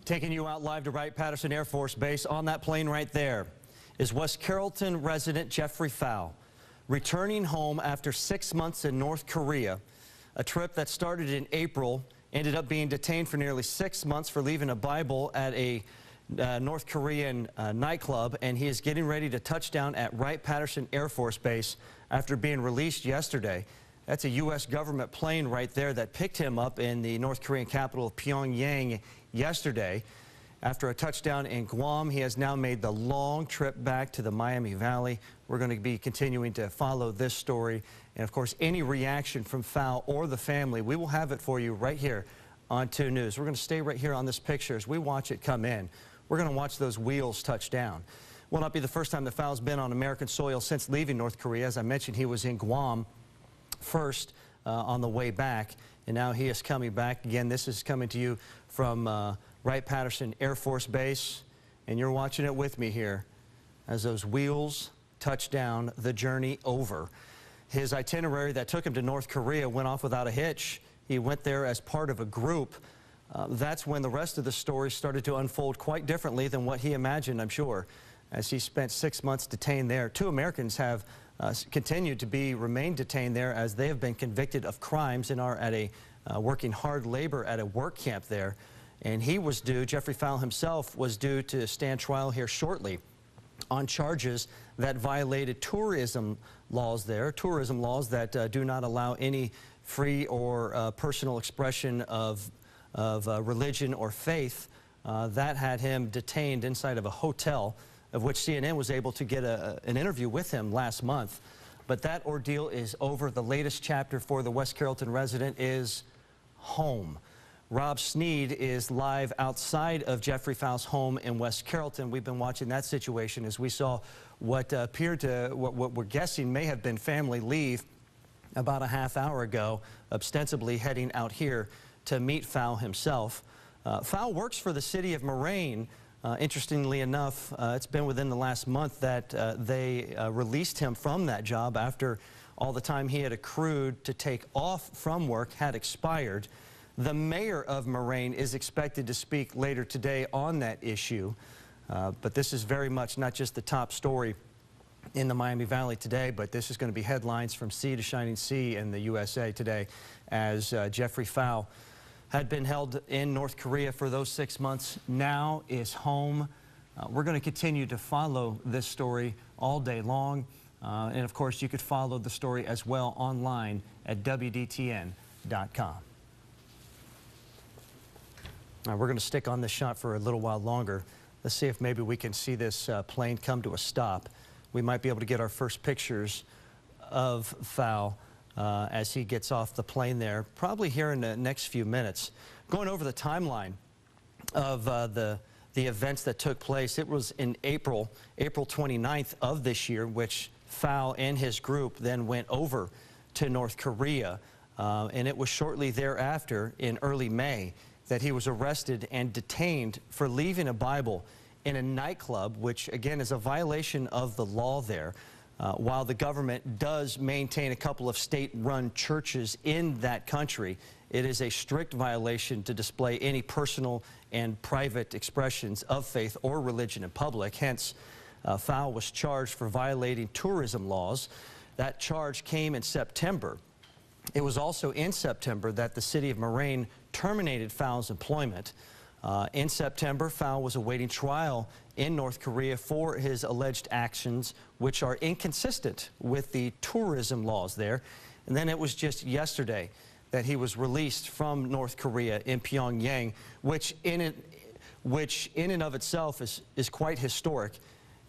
Taking you out live to Wright-Patterson Air Force Base. On that plane right there is West Carrollton resident Jeffrey Fowl, returning home after 6 months in North Korea. A trip that started in April ended up being detained for nearly 6 months for leaving a Bible at a North Korean nightclub, and he is getting ready to touch down at Wright-Patterson Air Force Base after being released yesterday. That's a U.S. government plane right there that picked him up in the North Korean capital of Pyongyang yesterday. After a touchdown in Guam, he has now made the long trip back to the Miami Valley. We're going to be continuing to follow this story. And of course, any reaction from Fowl or the family, we will have it for you right here on 2 News. We're going to stay right here on this picture as we watch it come in. We're going to watch those wheels touch down. Will not be the first time that Fowl's been on American soil since leaving North Korea. As I mentioned, he was in Guam first on the way back, and now he is coming back again. This is coming to you from Wright-Patterson Air Force Base, and you're watching it with me here as those wheels touch down, the journey over. His itinerary that took him to North Korea went off without a hitch. He went there as part of a group. That's when the rest of the story started to unfold quite differently than what he imagined, I'm sure, as he spent 6 months detained there. 2 Americans have continued to remain detained there as they have been convicted of crimes and are at a working hard labor at a work camp there. And he was due, Jeffrey Fowl himself was due to stand trial here shortly on charges that violated tourism laws there, tourism laws that do not allow any free or personal expression of religion or faith. That had him detained inside of a hotel, of which CNN was able to get an interview with him last month. But that ordeal is over. The latest chapter for the West Carrollton resident is home. Rob Sneed is live outside of Jeffrey Fowl's home in West Carrollton. We've been watching that situation as we saw what appeared to, what we're guessing may have been family leave about a half hour ago, ostensibly heading out here to meet Fowl himself. Fowl works for the city of Moraine. Interestingly enough, it's been within the last month that they released him from that job after all the time he had accrued to take off from work had expired. The mayor of Moraine is expected to speak later today on that issue, but this is very much not just the top story in the Miami Valley today, but this is going to be headlines from sea to shining sea in the USA today, as Jeffrey Fowl had been held in North Korea for those 6 months, now is home. We're going to continue to follow this story all day long, and of course you could follow the story as well online at WDTN.com. Now, we're going to stick on this shot for a little while longer. Let's see if maybe we can see this plane come to a stop. We might be able to get our first pictures of Fowl as he gets off the plane there, probably here in the next few minutes. Going over the timeline of the events that took place, it was in April 29th of this year, which Fowl and his group then went over to North Korea, and it was shortly thereafter in early May that he was arrested and detained for leaving a Bible in a nightclub, which again is a violation of the law there. While the government does maintain a couple of state-run churches in that country, it is a strict violation to display any personal and private expressions of faith or religion in public. Hence, Fowl was charged for violating tourism laws. That charge came in September. It was also in September that the city of Moraine terminated Fowl's employment. In September, Fowl was awaiting trial in North Korea for his alleged actions, which are inconsistent with the tourism laws there. And then it was just yesterday that he was released from North Korea in Pyongyang, which in and of itself is quite historic,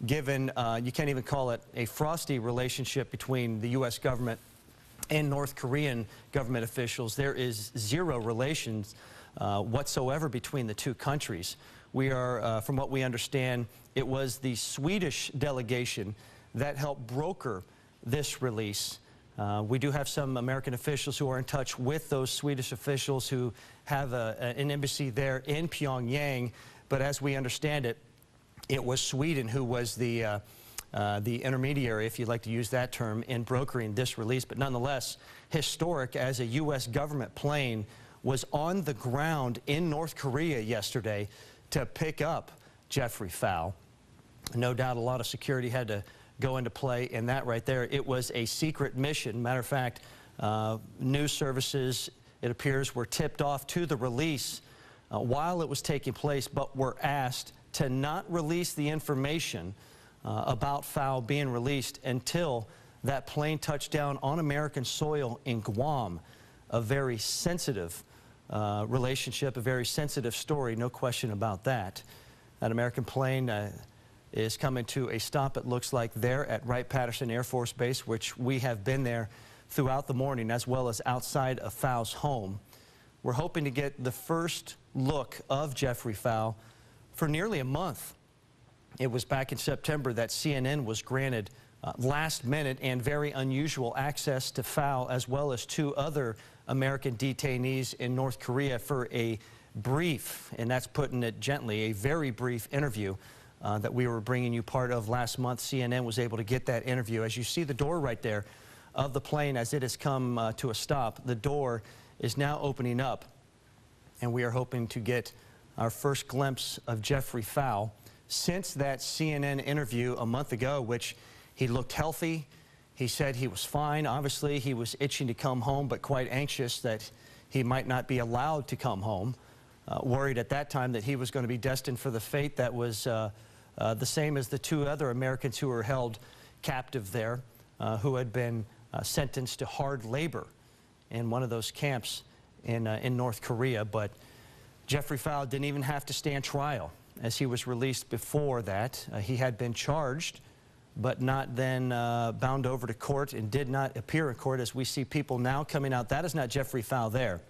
given you can't even call it a frosty relationship between the U.S. government and North Korean government officials. There is zero relations whatsoever between the two countries. We are, from what we understand, it was the Swedish delegation that helped broker this release. We do have some American officials who are in touch with those Swedish officials who have an embassy there in Pyongyang, but as we understand it, it was Sweden who was the intermediary, if you'd like to use that term, in brokering this release. But nonetheless, historic, as a U.S. government plane was on the ground in North Korea yesterday to pick up Jeffrey Fowl. No doubt a lot of security had to go into play in that right there. It was a secret mission. Matter of fact, news services, it appears, were tipped off to the release while it was taking place, but were asked to not release the information about Fowl being released until that plane touched down on American soil in Guam. A very sensitive relationship, a very sensitive story, no question about that. That American plane is coming to a stop, it looks like, there at Wright-Patterson Air Force Base, which we have been there throughout the morning, as well as outside of Fowl's home. We're hoping to get the first look of Jeffrey Fowl for nearly a month. It was back in September that CNN was granted last minute and very unusual access to Fowl, as well as 2 other American detainees in North Korea, for a brief, and that's putting it gently, a very brief interview that we were bringing you part of last month. CNN was able to get that interview. As you see the door right there of the plane as it has come to a stop, the door is now opening up, and we are hoping to get our first glimpse of Jeffrey Fowl since that CNN interview a month ago, which he looked healthy. He said he was fine. Obviously, he was itching to come home, but quite anxious that he might not be allowed to come home. Worried at that time that he was going to be destined for the fate that was the same as the 2 other Americans who were held captive there, who had been sentenced to hard labor in one of those camps in North Korea. But Jeffrey Fowl didn't even have to stand trial, as he was released before that. He had been charged, but not then bound over to court, and did not appear in court, as we see people now coming out. That is not Jeffrey Fowl there.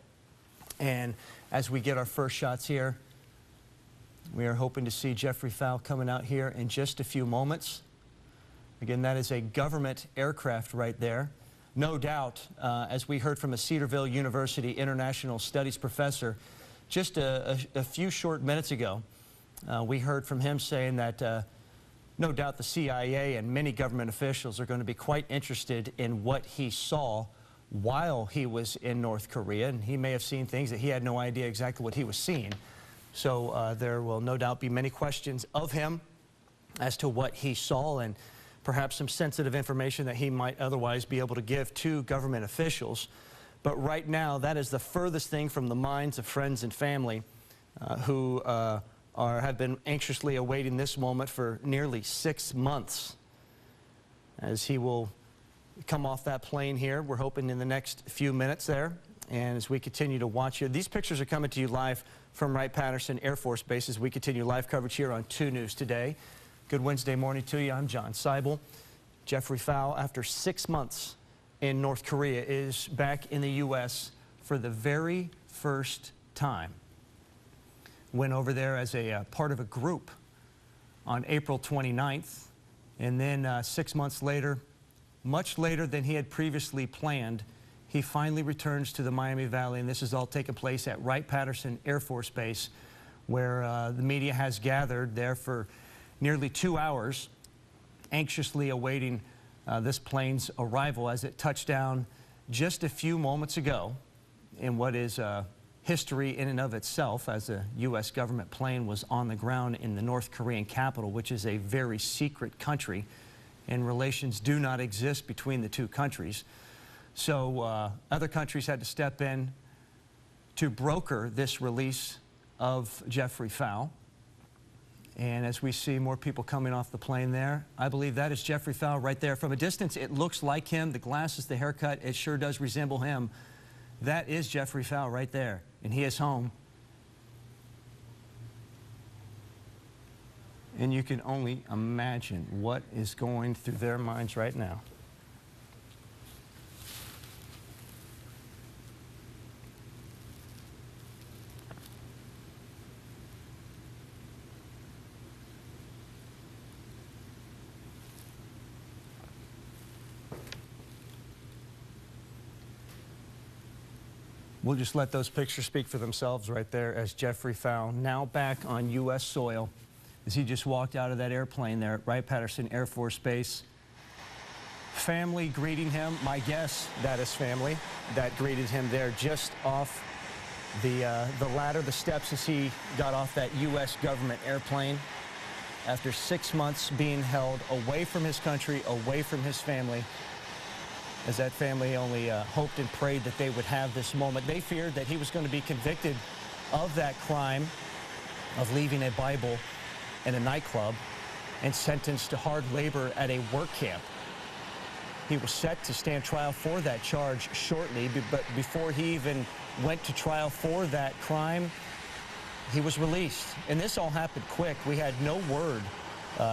And as we get our first shots here, we are hoping to see Jeffrey Fowl coming out here in just a few moments. Again, that is a government aircraft right there. No doubt, as we heard from a Cedarville University International Studies professor just a few short minutes ago, we heard from him saying that no doubt the CIA and many government officials are going to be quite interested in what he saw while he was in North Korea, and he may have seen things that he had no idea exactly what he was seeing. So there will no doubt be many questions of him as to what he saw, and perhaps some sensitive information that he might otherwise be able to give to government officials. But right now, that is the furthest thing from the minds of friends and family who have been anxiously awaiting this moment for nearly 6 months, as he will come off that plane here. We're hoping in the next few minutes there. And as we continue to watch here, these pictures are coming to you live from Wright-Patterson Air Force Base as we continue live coverage here on 2 News Today. Good Wednesday morning to you. I'm John Seibel. Jeffrey Fowl, after 6 months in North Korea, is back in the U.S. for the very first time. Went over there as a part of a group on April 29th, and then 6 months later, much later than he had previously planned, he finally returns to the Miami Valley, and this has all taken place at Wright-Patterson Air Force Base, where the media has gathered there for nearly 2 hours, anxiously awaiting this plane's arrival as it touched down just a few moments ago in what is history in and of itself, as a U.S. government plane was on the ground in the North Korean capital, which is a very secret country, and relations do not exist between the 2 countries. So other countries had to step in to broker this release of Jeffrey Fowl. And as we see more people coming off the plane there, I believe that is Jeffrey Fowl right there. From a distance, it looks like him. The glasses, the haircut, it sure does resemble him. That is Jeffrey Fowl right there, and he is home. And you can only imagine what is going through their minds right now. We'll just let those pictures speak for themselves right there, as Jeffrey Fowl now back on U.S. soil, as he just walked out of that airplane there at Wright-Patterson Air Force Base. Family greeting him. My guess, that is family that greeted him there just off The ladder, the steps as he got off that U.S. government airplane after 6 months being held away from his country, away from his family, as that family only hoped and prayed that they would have this moment. They feared that he was going to be convicted of that crime of leaving a Bible in a nightclub and sentenced to hard labor at a work camp. He was set to stand trial for that charge shortly, but before he even went to trial for that crime, he was released. And this all happened quick. We had no word,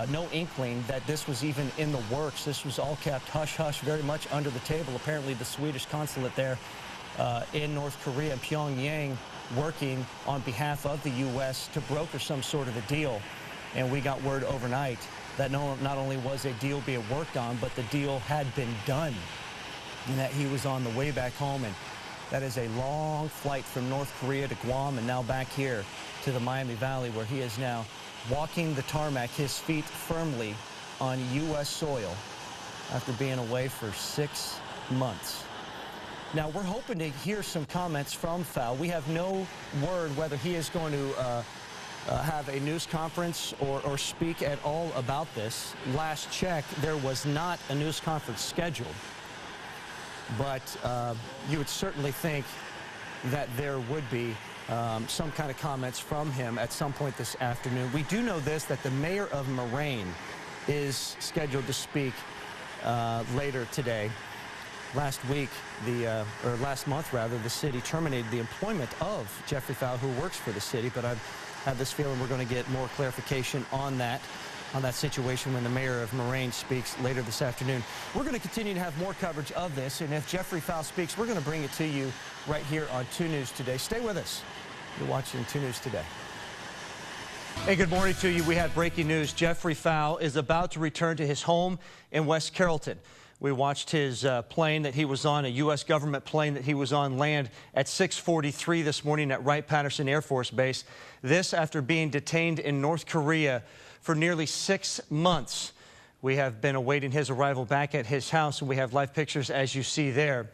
no inkling that this was even in the works. This was all kept hush-hush, very much under the table. Apparently the Swedish consulate there in North Korea, in Pyongyang, working on behalf of the U.S. to broker some sort of a deal. And we got word overnight that not only was a deal being worked on, but the deal had been done, and that he was on the way back home. And that is a long flight from North Korea to Guam and now back here to the Miami Valley, where he is now walking the tarmac, his feet firmly on U.S. soil after being away for 6 months. Now, we're hoping to hear some comments from Fal. We have no word whether he is going to have a news conference or speak at all about this. Last check, there was not a news conference scheduled, but you would certainly think that there would be some kind of comments from him at some point this afternoon. We do know this, that the mayor of Moraine is scheduled to speak later today. Last month, the city terminated the employment of Jeffrey Fal, who works for the city, but I've had this feeling we're going to get more clarification on that situation when the mayor of Moraine speaks later this afternoon. We're going to continue to have more coverage of this, and if Jeffrey Fal speaks, we're going to bring it to you right here on 2 News Today. Stay with us. You're watching 2 News Today. Hey, good morning to you. We have breaking news. Jeffrey Fal is about to return to his home in West Carrollton. We watched his plane that he was on, a U.S. government plane that he was on, land at 6:43 this morning at Wright-Patterson Air Force Base. This after being detained in North Korea for nearly 6 months. We have been awaiting his arrival back at his house, and we have live pictures as you see there.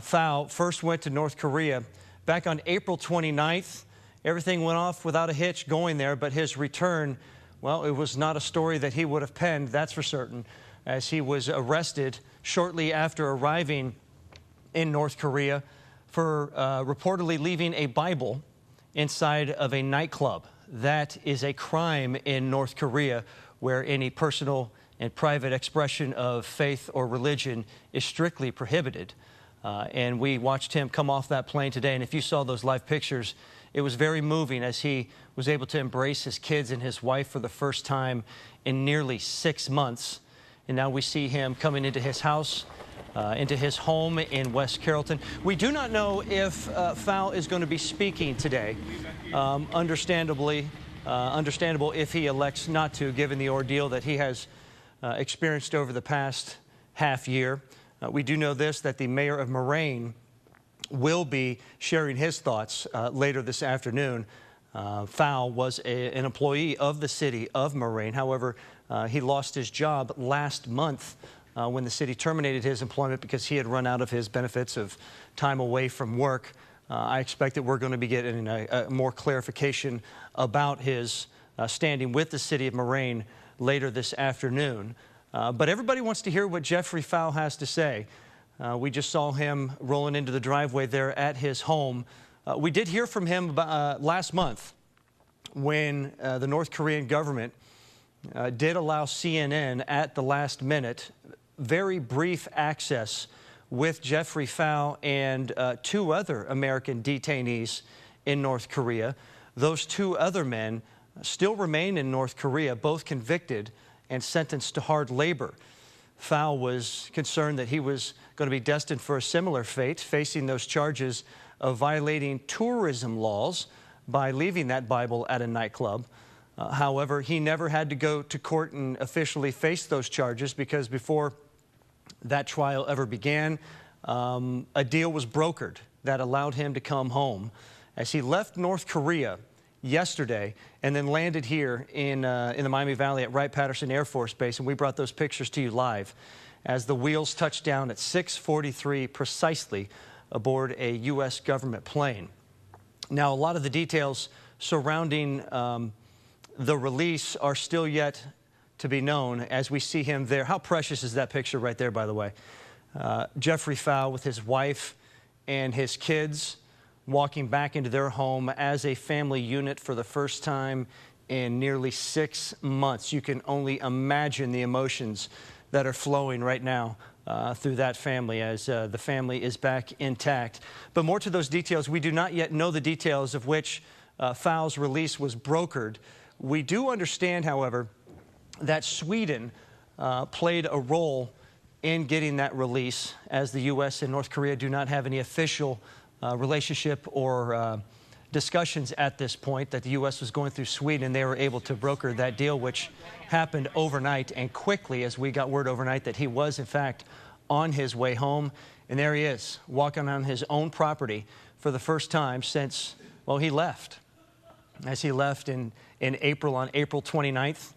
Fal first went to North Korea back on April 29th. Everything went off without a hitch going there, but his return, well, it was not a story that he would have penned, that's for certain, as he was arrested shortly after arriving in North Korea for reportedly leaving a Bible inside of a nightclub. That is a crime in North Korea, where any personal and private expression of faith or religion is strictly prohibited. And we watched him come off that plane today, and if you saw those live pictures, it was very moving as he was able to embrace his kids and his wife for the first time in nearly 6 months. And now we see him coming into his house, into his home in West Carrollton. We do not know if Fal is going to be speaking today. Understandable if he elects not to, given the ordeal that he has experienced over the past half year. We do know this, that the mayor of Moraine will be sharing his thoughts later this afternoon. Fal was an employee of the city of Moraine. However, he lost his job last month when the city terminated his employment because he had run out of his benefits of time away from work. I expect that we're going to be getting more clarification about his standing with the city of Moraine later this afternoon. But everybody wants to hear what Jeffrey Fal has to say. We just saw him rolling into the driveway there at his home. We did hear from him last month when the North Korean government did allow CNN at the last minute very brief access with Jeffrey Fal and 2 other American detainees in North Korea. Those 2 other men still remain in North Korea, both convicted and sentenced to hard labor. Fal was concerned that he was going to be destined for a similar fate, facing those charges of violating tourism laws by leaving that Bible at a nightclub. However, he never had to go to court and officially face those charges because before that trial ever began, a deal was brokered that allowed him to come home. As he left North Korea yesterday and then landed here in the Miami Valley at Wright-Patterson Air Force Base, and we brought those pictures to you live as the wheels touched down at 6:43 precisely aboard a U.S. government plane. Now, a lot of the details surrounding the release are still yet to be known as we see him there. How precious is that picture right there, by the way? Jeffrey Fowl with his wife and his kids walking back into their home as a family unit for the first time in nearly 6 months. You can only imagine the emotions that are flowing right now through that family as the family is back intact. But more to those details, we do not yet know the details of which Fowl's release was brokered. We do understand, however, that Sweden played a role in getting that release, as the U.S. and North Korea do not have any official relationship or discussions at this point. That the U.S. was going through Sweden, and they were able to broker that deal, which happened overnight and quickly, as we got word overnight that he was, in fact, on his way home. And there he is, walking on his own property for the first time since, well, he left. As he left in April, on April 29th,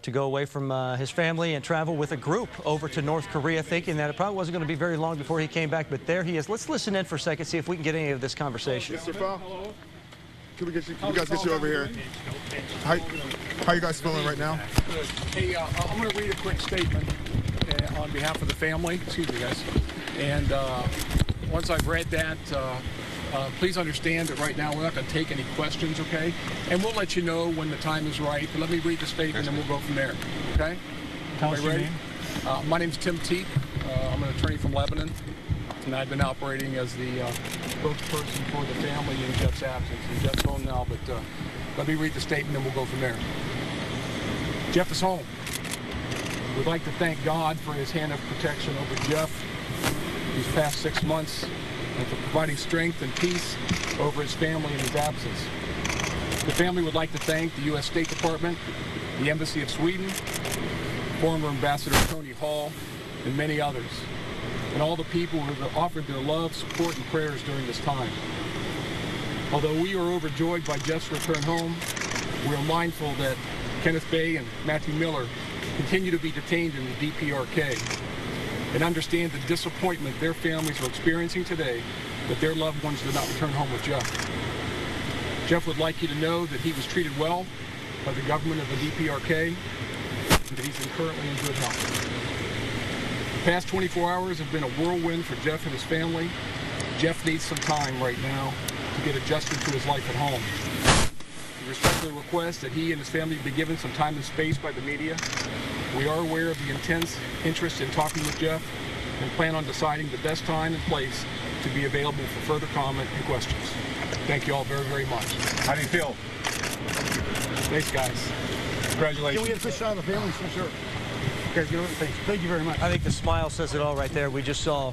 to go away from his family and travel with a group over to North Korea, thinking that it probably wasn't going to be very long before he came back. But there he is. Let's listen in for a second, see if we can get any of this conversation. Mr. Fowl, can we guys get you over here? How you guys feeling right now? Hey, I'm going to read a quick statement on behalf of the family. Excuse me, guys. And once I've read that, please understand that right now we're not going to take any questions, okay? And we'll let you know when the time is right. But let me read the statement and then we'll go from there, okay? Tell us your name. My name's Tim Teep. I'm an attorney from Lebanon, and I've been operating as the spokesperson for the family in Jeff's absence. And Jeff's home now, but let me read the statement and we'll go from there. Jeff is home. We'd like to thank God for his hand of protection over Jeff these past 6 months, and for providing strength and peace over his family in his absence. The family would like to thank the U.S. State Department, the Embassy of Sweden, former Ambassador Tony Hall, and many others, and all the people who have offered their love, support, and prayers during this time. Although we are overjoyed by Jeff's return home, we are mindful that Kenneth Bay and Matthew Miller continue to be detained in the DPRK, and understand the disappointment their families are experiencing today that their loved ones did not return home with Jeff. Jeff would like you to know that he was treated well by the government of the DPRK and that he's currently in good health. The past 24 hours have been a whirlwind for Jeff and his family. Jeff needs some time right now to get adjusted to his life at home. We respectfully request that he and his family be given some time and space by the media. We are aware of the intense interest in talking with Jeff and plan on deciding the best time and place to be available for further comment and questions. Thank you all very, very much. How do you feel? Thanks, guys. Congratulations. Can we get a quick shot of the family? Sure. Guys, thank you very much. I think the smile says it all right there. We just saw,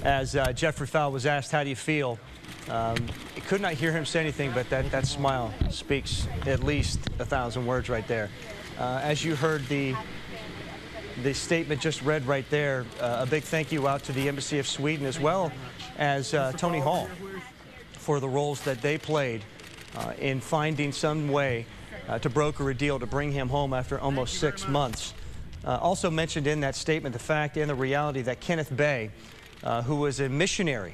as Jeffrey Fowl was asked, how do you feel? I could not hear him say anything, but that smile speaks at least 1,000 words right there. As you heard the statement just read right there, a big thank you out to the Embassy of Sweden, as well as Tony Hall, for the roles that they played in finding some way to broker a deal to bring him home after almost 6 months. Also mentioned in that statement the fact and the reality that Kenneth Bay, who was a missionary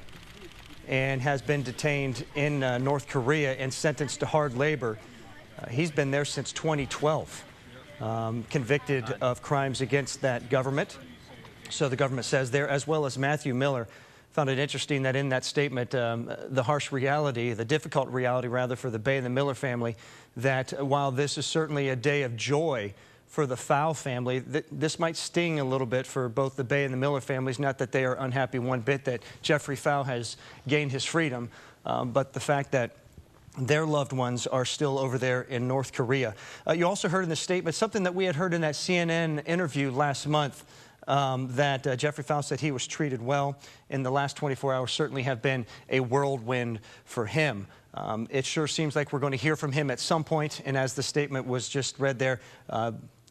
and has been detained in North Korea and sentenced to hard labor, he's been there since 2012. Convicted of crimes against that government. So the government says there, as well as Matthew Miller. Found it interesting that in that statement, the harsh reality, the difficult reality rather, for the Bay and the Miller family, that while this is certainly a day of joy for the Fowl family, this might sting a little bit for both the Bay and the Miller families. Not that they are unhappy one bit that Jeffrey Fowl has gained his freedom, but the fact that their loved ones are still over there in North Korea. You also heard in the statement something that we had heard in that CNN interview last month, that Jeffrey Fowl said he was treated well. In the last 24 hours certainly have been a whirlwind for him. It sure seems like we're going to hear from him at some point, and as the statement was just read there,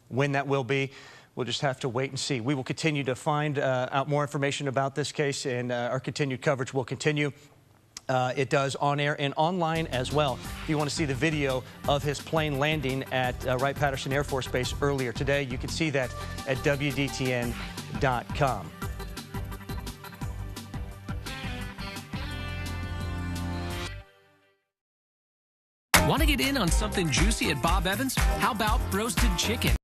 when that will be, we'll just have to wait and see. We will continue to find out more information about this case, and our continued coverage will continue. It does on air and online as well. If you want to see the video of his plane landing at Wright-Patterson Air Force Base earlier today, you can see that at WDTN.com. Want to get in on something juicy at Bob Evans? How about roasted chicken?